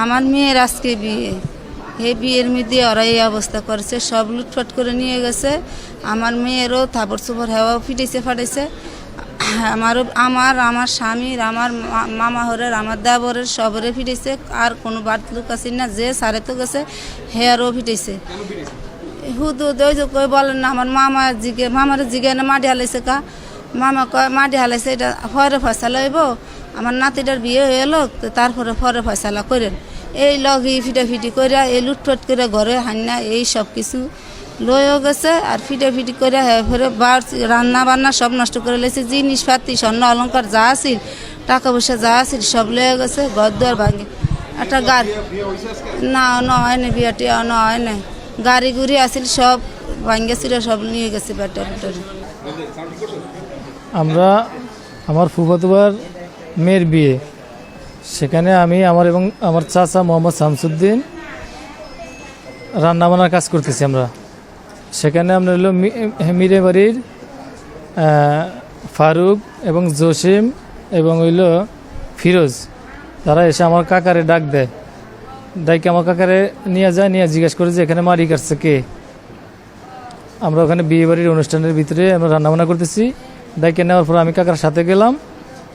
আমার মেয়ের আজকে বিয়ে, এই বিয়ের মধ্যে ওরা এই অবস্থা করেছে, সব লুটপাট করে নিয়ে গেছে। আমার মেয়েরও থাপড় চোপড় হেওয়াও ফিটেছে ফাটাইছে। আমার স্বামীর, আমার মামা হরের, আমার দেবরের সবরে ফিটেছে। আর কোনো বাদ লোক আছে না, যে সারে তো গেছে হেয়ারও ফিটেছে। হুদু ওই যে কই বলেন না, আমার মামার জিগে না মাটি হালাইছে কা, মামা কয় মাটি হালাইছে, এটা পরে ফয়সালা হইব, আমার নাতিটার বিয়ে হয়ে এলো তো তারপরে পরে ফয়সালা করেন। এই লগি ফিটাফিটি করে, এই লুটফাট করে ঘরে হান্না এই সব কিছু লয়েও গেছে। আর ফিটাফিটি করে ফেরে রান্না বান্না সব নষ্ট করে লেছে। জিনিসপাতি স্বর্ণ অলঙ্কার যা আছিল, টাকা পয়সা যা আছিল সব লয়ে গেছে। ঘর দুয়ার ভাঙে একটা গাড়ি না হয় না, বিয়াটি হয় না, গাড়ি গুড়ি আসিল সব ভাঙ্গেছিল, সব নিয়ে গেছে ব্যাটারি। আমরা আমার ফুফাতুবার মেয়ের বিয়ে, সেখানে আমি এবং আমার চাচা মোহাম্মদ শামসুদ্দিন রান্নাবান্নার কাজ করতেছি। আমরা সেখানে আমরা হলো মিরে বাড়ির ফারুক এবং জসিম এবং হইল ফিরোজ, তারা এসে আমার কাকারে ডাক দেয়। ডাইকে আমার কাকারে নিয়ে যায়, নিয়ে জিজ্ঞেস করে যে এখানে মারি কাটছে কে। আমরা ওখানে বিয়ে বাড়ির অনুষ্ঠানের ভিতরে আমরা রান্নাবান্না করতেছি। ডাইকে নেওয়ার পর আমি কাকার সাথে গেলাম,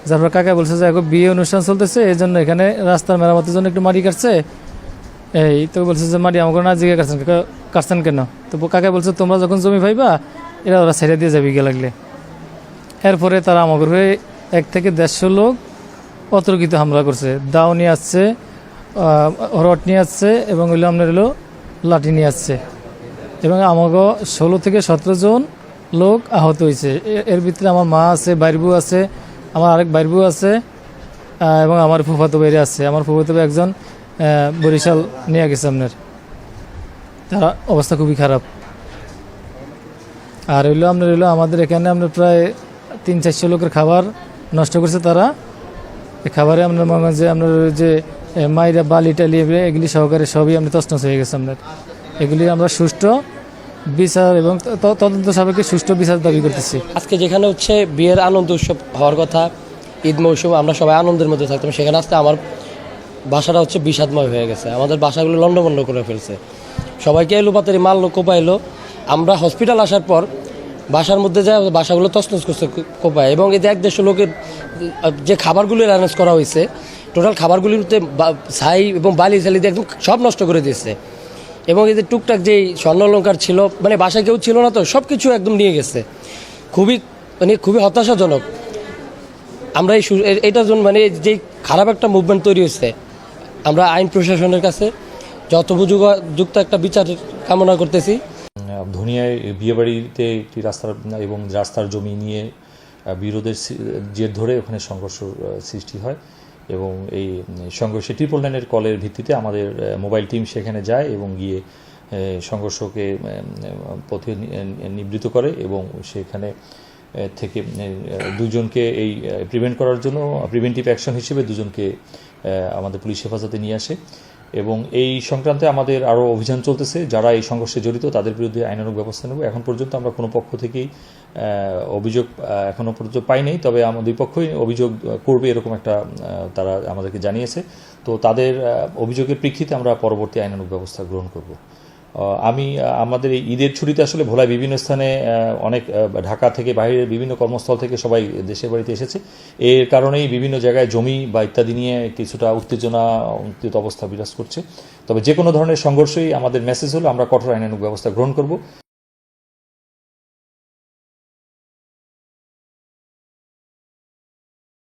যার পর কাকা বলছে যে এখন বিয়ে অনুষ্ঠান চলতেছে, এই জন্য এখানে রাস্তার মেরামতের জন্য একটু মাটি কাটছে। এই তো বলছে যে মাটি আমাকে না জিজ্ঞাসা কাটছেন কেন। তো কাকা বলছে তোমরা যখন জমি পাইবা এরা ওরা ছেড়ে দিয়ে যাবে গিয়ে লাগলে। এরপরে তারা আমাকে 1 থেকে 150 লোক অতর্কিত হামলা করছে। দাও নিয়ে আসছে, রড নিয়ে আসছে এবং হইলো আপনার হলো লাঠি নিয়ে আসছে। এবং আমাকে 16 থেকে 17 জন লোক আহত হয়েছে। এর ভিতরে আমার মা আছে, বাইরবু আছে, আমার আরেক বাইরবু আছে এবং আমার ফুফাতো বাইরে আছে। আমার ফুফাতো একজন বরিশাল নিয়ে গেছে আপনার, তার অবস্থা খুবই খারাপ। আর হইলো আপনার হইলো আমাদের এখানে আপনার প্রায় 300-400 লোকের খাবার নষ্ট করছে তারা। এই খাবারে আপনার মনে যে আপনার যে মাইরা বালি টালি এগুলি সহকারে সবই আপনি তছনছ হয়ে গেছে আপনার। এগুলি আমরা সুষ্ঠু বিচার এবং তদন্ত সাপেক্ষে সুষ্ঠু বিচার দাবি করতেছি। আজকে যেখানে হচ্ছে বিয়ের আনন্দ উৎসব হওয়ার কথা, ঈদ মৌসুম, আমরা সবাই আনন্দের মধ্যে থাকতাম, সেখানে আসতে আমার বাসাটা হচ্ছে বিষাদময় হয়ে গেছে। আমাদের বাসাগুলো লন্ডভন্ড করে ফেলছে, সবাইকে এলো পাতারি মারলো, কোপাইলো। আমরা হসপিটাল আসার পর বাসার মধ্যে যায়, বাসাগুলো তছনছ করছে কোপায়। এবং এই যে 1-150 লোকের যে খাবারগুলো অ্যারেঞ্জ করা হয়েছে, টোটাল খাবারগুলিতে ছাই এবং বালি চালি দিয়ে একদম সব নষ্ট করে দিয়েছে। এবং এই যে টুকটাক যেই স্বর্ণ অলঙ্কার ছিল, মানে বাসায় কেউ ছিল না, তো সব কিছু একদম নিয়ে গেছে। খুবই হতাশাজনক। আমরা এইটার জন্য মানে যে খারাপ একটা মুভমেন্ট তৈরি হয়েছে, আমরা আইন প্রশাসনের কাছে যথোপযুক্ত একটা বিচার কামনা করতেছি। ধনিয়ায় বিয়েবাড়িতে একটি রাস্তার জমি নিয়ে বিরোধের জের ধরে ওখানে সংঘর্ষ সৃষ্টি হয় এবং এই সংঘর্ষে 999-এর কলের ভিত্তিতে আমাদের মোবাইল টিম সেখানে যায় এবং গিয়ে সংঘর্ষকে পথে নিবৃত্ত করে এবং সেখানে থেকে 2জনকে এই প্রিভেন্ট করার জন্য প্রিভেন্টিভ অ্যাকশন হিসেবে 2জনকে আমাদের পুলিশ হেফাজতে নিয়ে আসে। এবং এই সংক্রান্তে আমাদের আরও অভিযান চলতেছে। যারা এই সংঘর্ষে জড়িত তাদের বিরুদ্ধে আইনানুগ ব্যবস্থা নেব। এখন পর্যন্ত আমরা কোনো পক্ষ থেকেই অভিযোগ এখনও পর্যন্ত পাই নাই, তবে আমাদের দুই পক্ষই অভিযোগ করবে এরকম একটা তারা আমাদেরকে জানিয়েছে। তো তাদের অভিযোগের প্রেক্ষিতে আমরা পরবর্তী আইনানুগ ব্যবস্থা গ্রহণ করব। আমাদের এই ঈদের ছুটিতে আসলে ভোলায় বিভিন্ন স্থানে অনেক ঢাকা থেকে বাইরের বিভিন্ন কর্মস্থল থেকে সবাই দেশের বাড়িতে এসেছে। এর কারণেই বিভিন্ন জায়গায় জমি বা ইত্যাদি নিয়ে কিছুটা উত্তেজিত অবস্থা বিরাজ করছে। তবে যে কোনো ধরনের সংঘর্ষই আমাদের মেসেজ হলো আমরা কঠোর আইনানুগ ব্যবস্থা গ্রহণ করব।